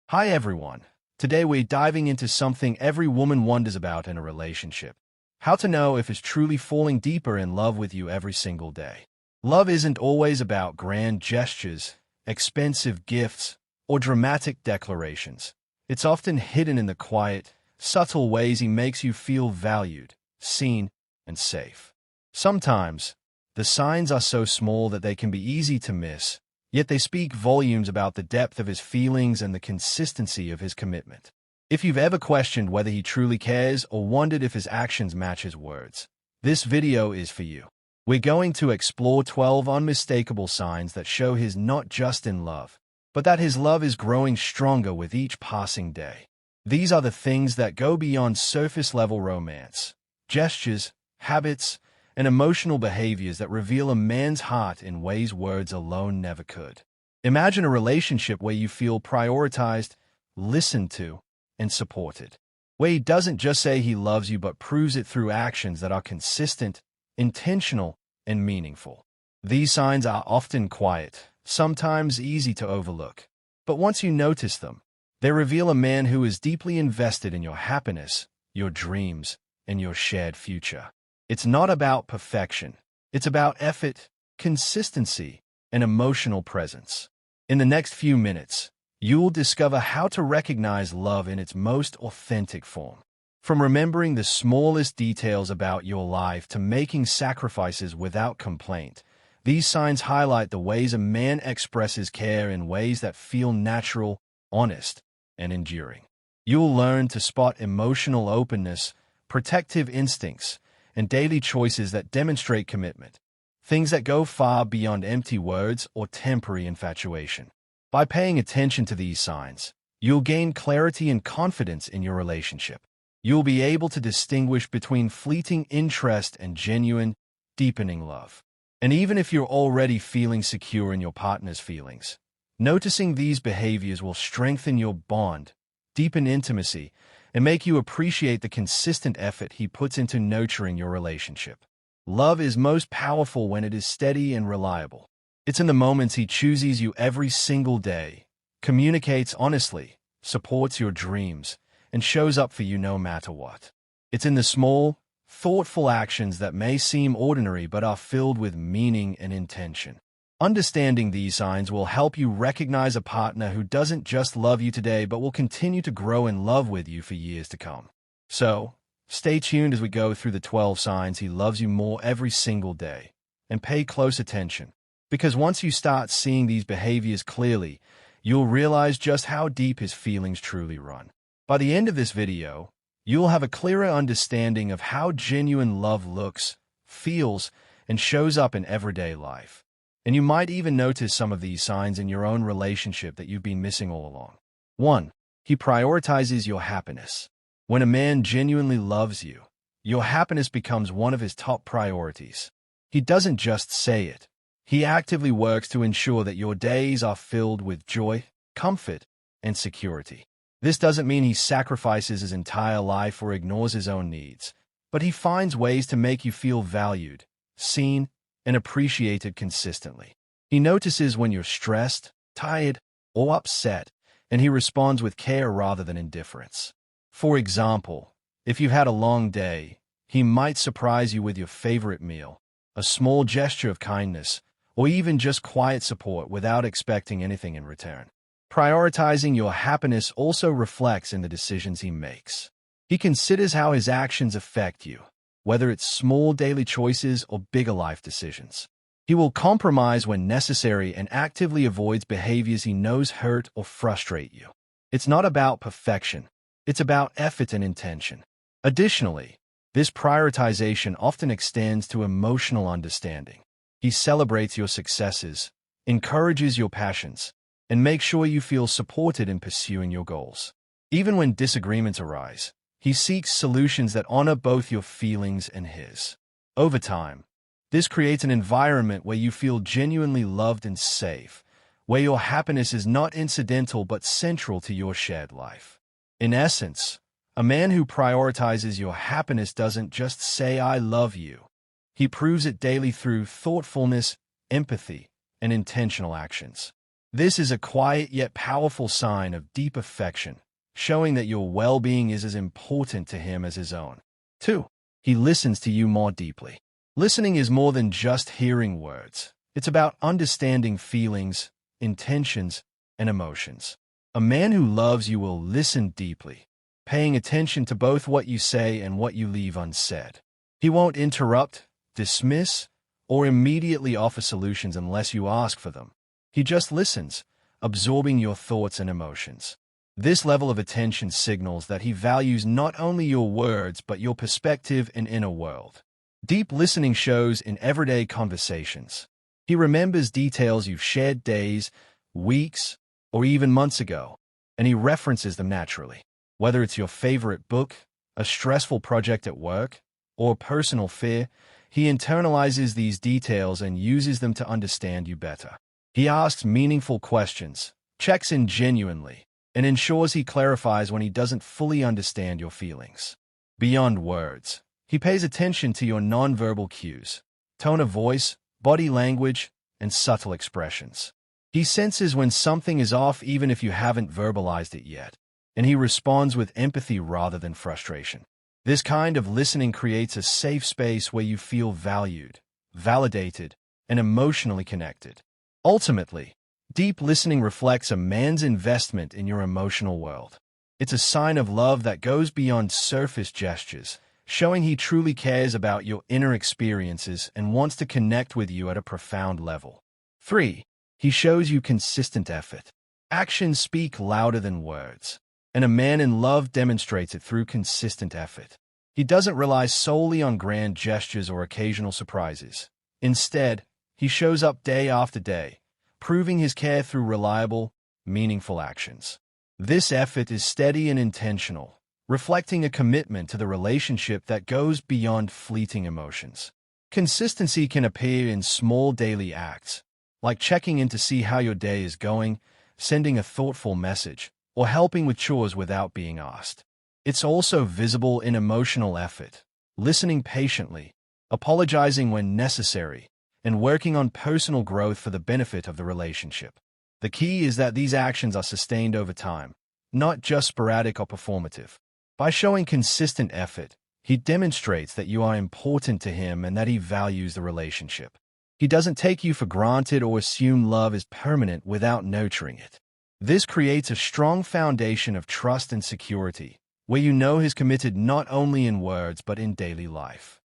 Hi everyone. Today we're diving into something every woman wonders about in a relationship. How to know if it's truly falling deeper in love with you every single day. Love isn't always about grand gestures, expensive gifts, or dramatic declarations. It's often hidden in the quiet, subtle ways he makes you feel valued, seen, and safe. Sometimes, the signs are so small that they can be easy to miss, yet they speak volumes about the depth of his feelings and the consistency of his commitment. If you've ever questioned whether he truly cares or wondered if his actions match his words, this video is for you. We're going to explore 12 unmistakable signs that show he's not just in love, but that his love is growing stronger with each passing day. These are the things that go beyond surface-level romance, gestures, habits, and emotional behaviors that reveal a man's heart in ways words alone never could. Imagine a relationship where you feel prioritized, listened to, and supported. Where he doesn't just say he loves you but proves it through actions that are consistent, intentional, and meaningful. These signs are often quiet, sometimes easy to overlook. But once you notice them, they reveal a man who is deeply invested in your happiness, your dreams, and your shared future. It's not about perfection. It's about effort, consistency, and emotional presence. In the next few minutes, you'll discover how to recognize love in its most authentic form. From remembering the smallest details about your life to making sacrifices without complaint, these signs highlight the ways a man expresses care in ways that feel natural, honest, and enduring. You'll learn to spot emotional openness, protective instincts, and daily choices that demonstrate commitment, things that go far beyond empty words or temporary infatuation. By paying attention to these signs, you'll gain clarity and confidence in your relationship. You'll be able to distinguish between fleeting interest and genuine, deepening love. And even if you're already feeling secure in your partner's feelings, noticing these behaviors will strengthen your bond, deepen intimacy, and make you appreciate the consistent effort he puts into nurturing your relationship. Love is most powerful when it is steady and reliable. It's in the moments he chooses you every single day, communicates honestly, supports your dreams, and shows up for you no matter what. It's in the small, thoughtful actions that may seem ordinary but are filled with meaning and intention. Understanding these signs will help you recognize a partner who doesn't just love you today but will continue to grow in love with you for years to come. So, stay tuned as we go through the 12 signs he loves you more every single day. And pay close attention, because once you start seeing these behaviors clearly, you'll realize just how deep his feelings truly run. By the end of this video, you'll have a clearer understanding of how genuine love looks, feels, and shows up in everyday life. And you might even notice some of these signs in your own relationship that you've been missing all along. 1. He prioritizes your happiness. When a man genuinely loves you, your happiness becomes one of his top priorities. He doesn't just say it. He actively works to ensure that your days are filled with joy, comfort, and security. This doesn't mean he sacrifices his entire life or ignores his own needs, but he finds ways to make you feel valued, seen, and appreciated consistently. He notices when you're stressed, tired, or upset, and he responds with care rather than indifference. For example, if you've had a long day, he might surprise you with your favorite meal, a small gesture of kindness, or even just quiet support without expecting anything in return. Prioritizing your happiness also reflects in the decisions he makes. He considers how his actions affect you, whether it's small daily choices or bigger life decisions. He will compromise when necessary and actively avoids behaviors he knows hurt or frustrate you. It's not about perfection. It's about effort and intention. Additionally, this prioritization often extends to emotional understanding. He celebrates your successes, encourages your passions, and makes sure you feel supported in pursuing your goals. Even when disagreements arise, he seeks solutions that honor both your feelings and his. Over time, this creates an environment where you feel genuinely loved and safe, where your happiness is not incidental but central to your shared life. In essence, a man who prioritizes your happiness doesn't just say, "I love you." He proves it daily through thoughtfulness, empathy, and intentional actions. This is a quiet yet powerful sign of deep affection, showing that your well-being is as important to him as his own. 2. He listens to you more deeply. Listening is more than just hearing words. It's about understanding feelings, intentions, and emotions. A man who loves you will listen deeply, paying attention to both what you say and what you leave unsaid. He won't interrupt, dismiss, or immediately offer solutions unless you ask for them. He just listens, absorbing your thoughts and emotions. This level of attention signals that he values not only your words but your perspective and inner world. Deep listening shows in everyday conversations. He remembers details you've shared days, weeks, or even months ago, and he references them naturally. Whether it's your favorite book, a stressful project at work, or a personal fear, he internalizes these details and uses them to understand you better. He asks meaningful questions, checks in genuinely, and ensures he clarifies when he doesn't fully understand your feelings. Beyond words, he pays attention to your nonverbal cues, tone of voice, body language, and subtle expressions. He senses when something is off even if you haven't verbalized it yet, and he responds with empathy rather than frustration. This kind of listening creates a safe space where you feel valued, validated, and emotionally connected. Ultimately, deep listening reflects a man's investment in your emotional world. It's a sign of love that goes beyond surface gestures, showing he truly cares about your inner experiences and wants to connect with you at a profound level. 3. He shows you consistent effort. Actions speak louder than words, and a man in love demonstrates it through consistent effort. He doesn't rely solely on grand gestures or occasional surprises. Instead, he shows up day after day, proving his care through reliable, meaningful actions. This effort is steady and intentional, reflecting a commitment to the relationship that goes beyond fleeting emotions. Consistency can appear in small daily acts, like checking in to see how your day is going, sending a thoughtful message, or helping with chores without being asked. It's also visible in emotional effort, listening patiently, apologizing when necessary, and working on personal growth for the benefit of the relationship. The key is that these actions are sustained over time, not just sporadic or performative. By showing consistent effort, he demonstrates that you are important to him and that he values the relationship. He doesn't take you for granted or assume love is permanent without nurturing it. This creates a strong foundation of trust and security, where you know he's committed not only in words but in daily life.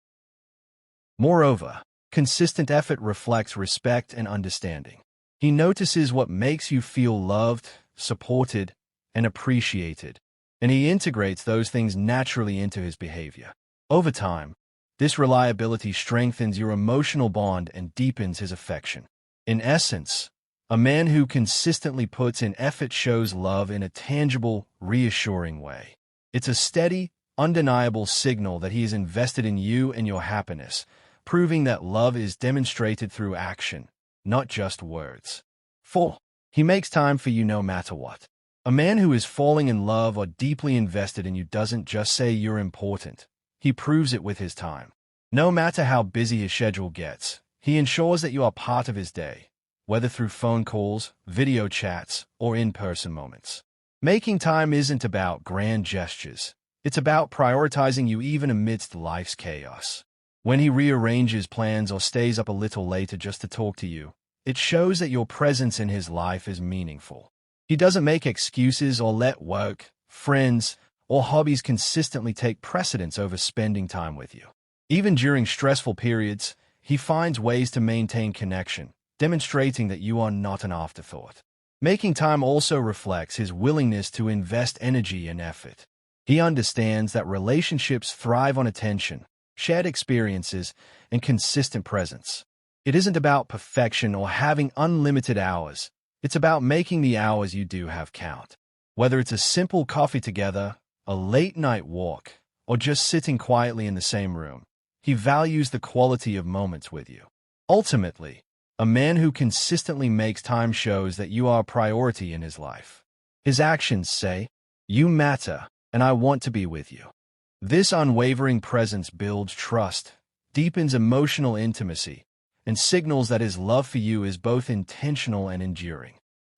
Moreover, consistent effort reflects respect and understanding. He notices what makes you feel loved, supported, and appreciated, and he integrates those things naturally into his behavior. Over time, this reliability strengthens your emotional bond and deepens his affection. In essence, a man who consistently puts in effort shows love in a tangible, reassuring way. It's a steady, undeniable signal that he is invested in you and your happiness, proving that love is demonstrated through action, not just words. 4. He makes time for you no matter what. A man who is falling in love or deeply invested in you doesn't just say you're important. He proves it with his time. No matter how busy his schedule gets, he ensures that you are part of his day, whether through phone calls, video chats, or in-person moments. Making time isn't about grand gestures. It's about prioritizing you even amidst life's chaos. When he rearranges plans or stays up a little later just to talk to you, it shows that your presence in his life is meaningful. He doesn't make excuses or let work, friends, or hobbies consistently take precedence over spending time with you. Even during stressful periods, he finds ways to maintain connection, demonstrating that you are not an afterthought. Making time also reflects his willingness to invest energy and effort. He understands that relationships thrive on attention, shared experiences, and consistent presence. It isn't about perfection or having unlimited hours. It's about making the hours you do have count. Whether it's a simple coffee together, a late-night walk, or just sitting quietly in the same room, he values the quality of moments with you. Ultimately, a man who consistently makes time shows that you are a priority in his life. His actions say, "You matter, and I want to be with you." This unwavering presence builds trust, deepens emotional intimacy, and signals that his love for you is both intentional and enduring.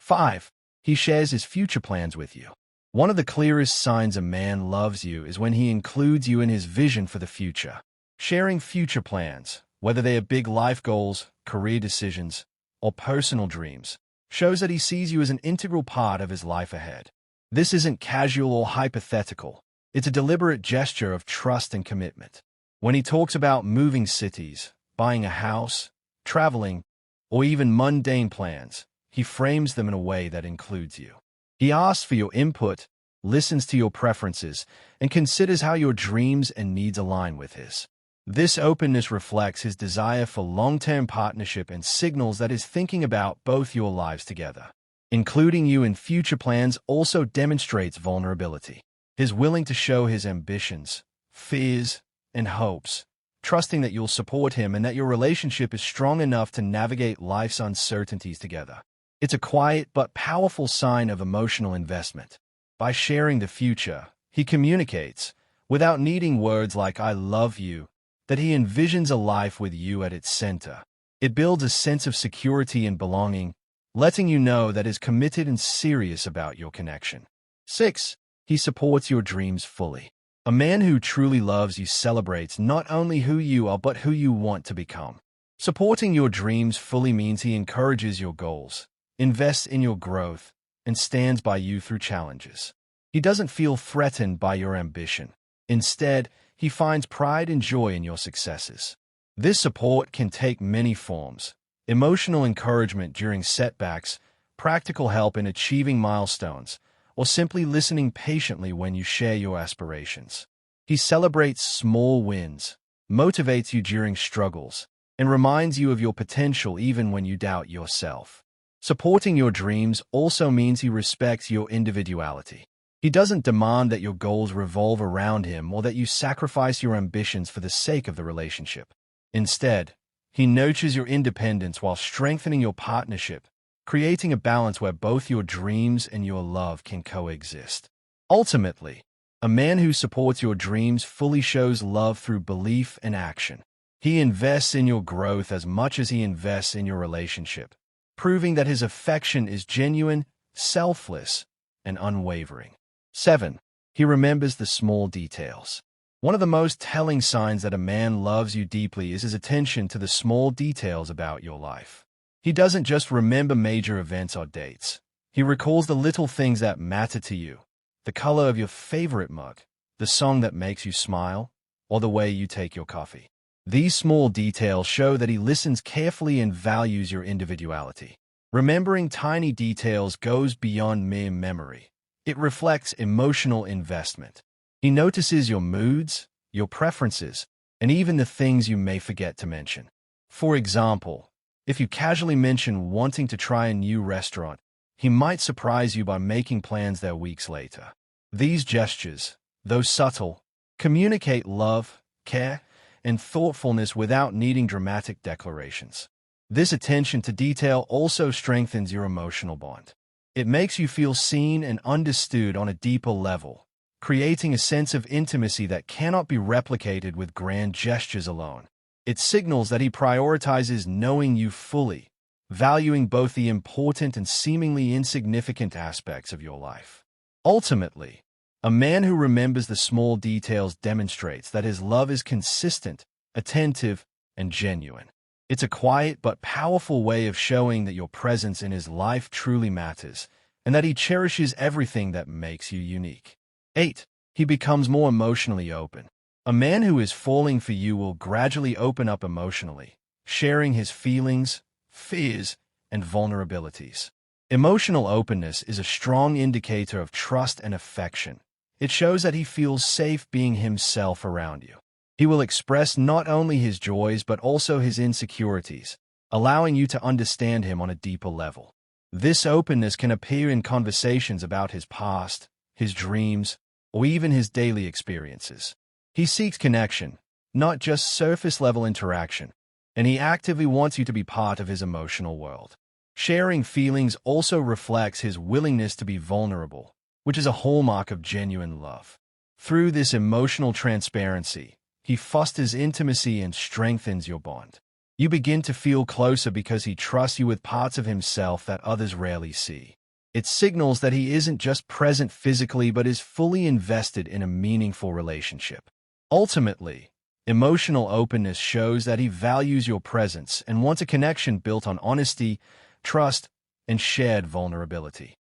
5. He shares his future plans with you. One of the clearest signs a man loves you is when he includes you in his vision for the future. Sharing future plans, whether they are big life goals, career decisions, or personal dreams, shows that he sees you as an integral part of his life ahead. This isn't casual or hypothetical. It's a deliberate gesture of trust and commitment. When he talks about moving cities, buying a house, traveling, or even mundane plans, he frames them in a way that includes you. He asks for your input, listens to your preferences, and considers how your dreams and needs align with his. This openness reflects his desire for long-term partnership and signals that he's thinking about both your lives together. Including you in future plans also demonstrates vulnerability. He's willing to show his ambitions, fears, and hopes, trusting that you'll support him and that your relationship is strong enough to navigate life's uncertainties together. It's a quiet but powerful sign of emotional investment. By sharing the future, he communicates, without needing words like "I love you," that he envisions a life with you at its center. It builds a sense of security and belonging, letting you know that he's committed and serious about your connection. 6. He supports your dreams fully. A man who truly loves you celebrates not only who you are but who you want to become. Supporting your dreams fully means he encourages your goals, invests in your growth, and stands by you through challenges. He doesn't feel threatened by your ambition. Instead, he finds pride and joy in your successes. This support can take many forms: emotional encouragement during setbacks, practical help in achieving milestones, or simply listening patiently when you share your aspirations. He celebrates small wins, motivates you during struggles, and reminds you of your potential even when you doubt yourself. Supporting your dreams also means he respects your individuality. He doesn't demand that your goals revolve around him or that you sacrifice your ambitions for the sake of the relationship. Instead, he nurtures your independence while strengthening your partnership, creating a balance where both your dreams and your love can coexist. Ultimately, a man who supports your dreams fully shows love through belief and action. He invests in your growth as much as he invests in your relationship, proving that his affection is genuine, selfless, and unwavering. 7. He remembers the small details. One of the most telling signs that a man loves you deeply is his attention to the small details about your life. He doesn't just remember major events or dates. He recalls the little things that matter to you: the color of your favorite mug, the song that makes you smile, or the way you take your coffee. These small details show that he listens carefully and values your individuality. Remembering tiny details goes beyond mere memory. It reflects emotional investment. He notices your moods, your preferences, and even the things you may forget to mention. For example, if you casually mention wanting to try a new restaurant, he might surprise you by making plans there weeks later. These gestures, though subtle, communicate love, care, and thoughtfulness without needing dramatic declarations. This attention to detail also strengthens your emotional bond. It makes you feel seen and understood on a deeper level, creating a sense of intimacy that cannot be replicated with grand gestures alone. It signals that he prioritizes knowing you fully, valuing both the important and seemingly insignificant aspects of your life. Ultimately, a man who remembers the small details demonstrates that his love is consistent, attentive, and genuine. It's a quiet but powerful way of showing that your presence in his life truly matters, and that he cherishes everything that makes you unique. 8. He becomes more emotionally open. A man who is falling for you will gradually open up emotionally, sharing his feelings, fears, and vulnerabilities. Emotional openness is a strong indicator of trust and affection. It shows that he feels safe being himself around you. He will express not only his joys but also his insecurities, allowing you to understand him on a deeper level. This openness can appear in conversations about his past, his dreams, or even his daily experiences. He seeks connection, not just surface-level interaction, and he actively wants you to be part of his emotional world. Sharing feelings also reflects his willingness to be vulnerable, which is a hallmark of genuine love. Through this emotional transparency, he fosters intimacy and strengthens your bond. You begin to feel closer because he trusts you with parts of himself that others rarely see. It signals that he isn't just present physically but is fully invested in a meaningful relationship. Ultimately, emotional openness shows that he values your presence and wants a connection built on honesty, trust, and shared vulnerability.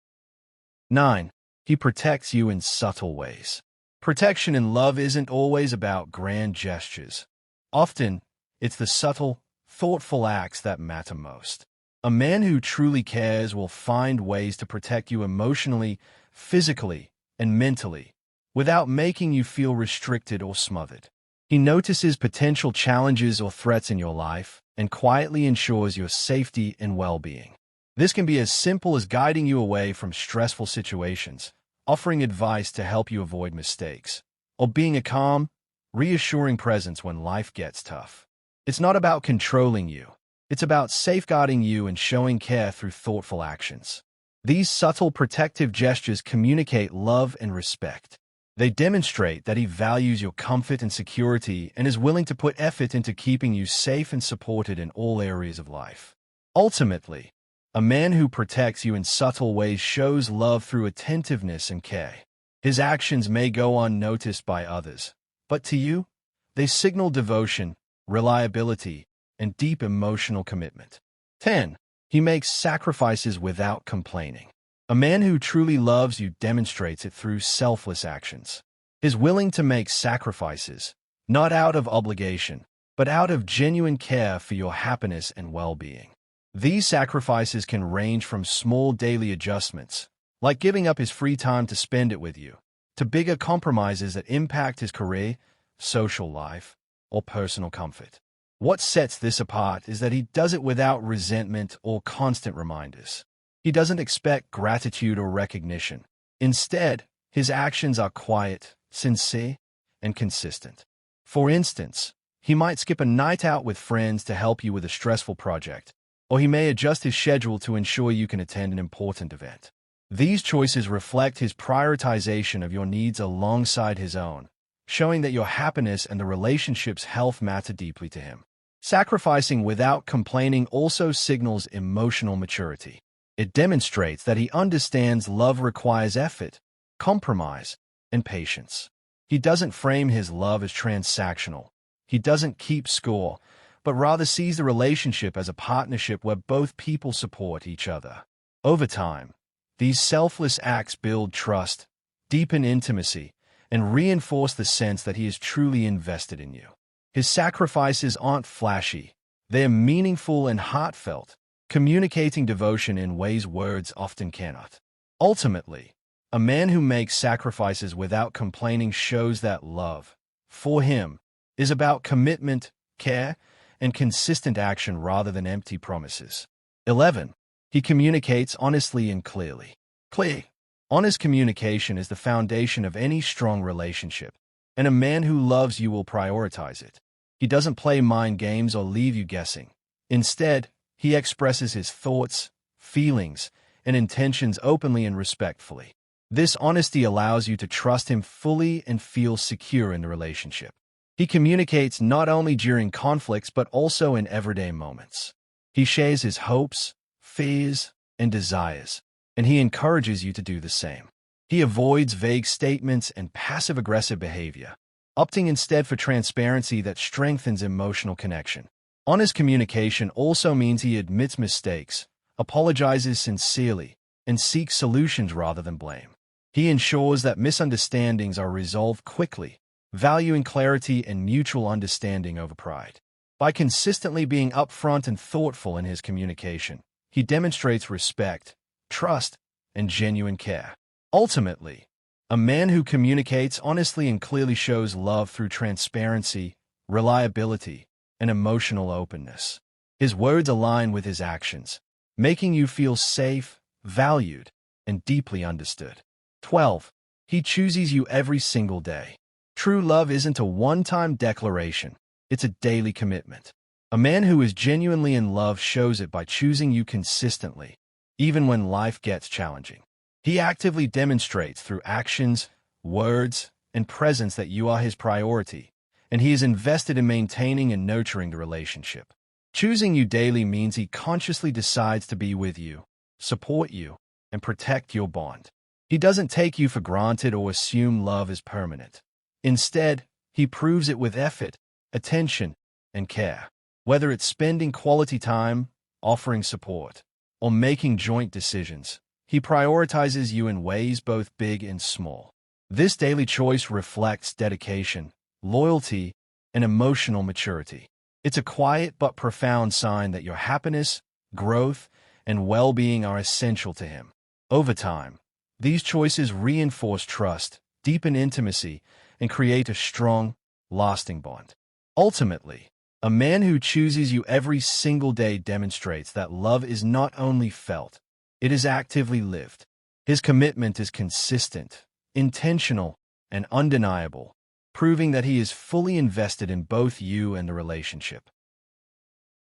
9. He protects you in subtle ways. Protection in love isn't always about grand gestures. Often, it's the subtle, thoughtful acts that matter most. A man who truly cares will find ways to protect you emotionally, physically, and mentally, without making you feel restricted or smothered. He notices potential challenges or threats in your life and quietly ensures your safety and well-being. This can be as simple as guiding you away from stressful situations, offering advice to help you avoid mistakes, or being a calm, reassuring presence when life gets tough. It's not about controlling you. It's about safeguarding you and showing care through thoughtful actions. These subtle protective gestures communicate love and respect. They demonstrate that he values your comfort and security and is willing to put effort into keeping you safe and supported in all areas of life. Ultimately, a man who protects you in subtle ways shows love through attentiveness and care. His actions may go unnoticed by others, but to you, they signal devotion, reliability, and deep emotional commitment. 10. He makes sacrifices without complaining. A man who truly loves you demonstrates it through selfless actions. He is willing to make sacrifices, not out of obligation, but out of genuine care for your happiness and well-being. These sacrifices can range from small daily adjustments, like giving up his free time to spend it with you, to bigger compromises that impact his career, social life, or personal comfort. What sets this apart is that he does it without resentment or constant reminders. He doesn't expect gratitude or recognition. Instead, his actions are quiet, sincere, and consistent. For instance, he might skip a night out with friends to help you with a stressful project, or he may adjust his schedule to ensure you can attend an important event. These choices reflect his prioritization of your needs alongside his own, showing that your happiness and the relationship's health matter deeply to him. Sacrificing without complaining also signals emotional maturity. It demonstrates that he understands love requires effort, compromise, and patience. He doesn't frame his love as transactional. He doesn't keep score, but rather sees the relationship as a partnership where both people support each other. Over time, these selfless acts build trust, deepen intimacy, and reinforce the sense that he is truly invested in you. His sacrifices aren't flashy. They are meaningful and heartfelt, communicating devotion in ways words often cannot. Ultimately, a man who makes sacrifices without complaining shows that love, for him, is about commitment, care, and consistent action rather than empty promises. 11. He communicates honestly and clearly. Honest communication is the foundation of any strong relationship, and a man who loves you will prioritize it. He doesn't play mind games or leave you guessing. Instead, he expresses his thoughts, feelings, and intentions openly and respectfully. This honesty allows you to trust him fully and feel secure in the relationship. He communicates not only during conflicts but also in everyday moments. He shares his hopes, fears, and desires, and he encourages you to do the same. He avoids vague statements and passive-aggressive behavior, opting instead for transparency that strengthens emotional connection. Honest communication also means he admits mistakes, apologizes sincerely, and seeks solutions rather than blame. He ensures that misunderstandings are resolved quickly, valuing clarity and mutual understanding over pride. By consistently being upfront and thoughtful in his communication, he demonstrates respect, trust, and genuine care. Ultimately, a man who communicates honestly and clearly shows love through transparency, reliability, and emotional openness. His words align with his actions, making you feel safe, valued, and deeply understood. 12. He chooses you every single day. True love isn't a one-time declaration, it's a daily commitment. A man who is genuinely in love shows it by choosing you consistently, even when life gets challenging. He actively demonstrates through actions, words, and presence that you are his priority, and he is invested in maintaining and nurturing the relationship. Choosing you daily means he consciously decides to be with you, support you, and protect your bond. He doesn't take you for granted or assume love is permanent. Instead, he proves it with effort, attention, and care. Whether it's spending quality time, offering support, or making joint decisions, he prioritizes you in ways both big and small. This daily choice reflects dedication, loyalty, and emotional maturity. It's a quiet but profound sign that your happiness, growth, and well-being are essential to him. Over time, these choices reinforce trust, deepen intimacy, and create a strong, lasting bond. Ultimately, a man who chooses you every single day demonstrates that love is not only felt, it is actively lived. His commitment is consistent, intentional, and undeniable, proving that he is fully invested in both you and the relationship.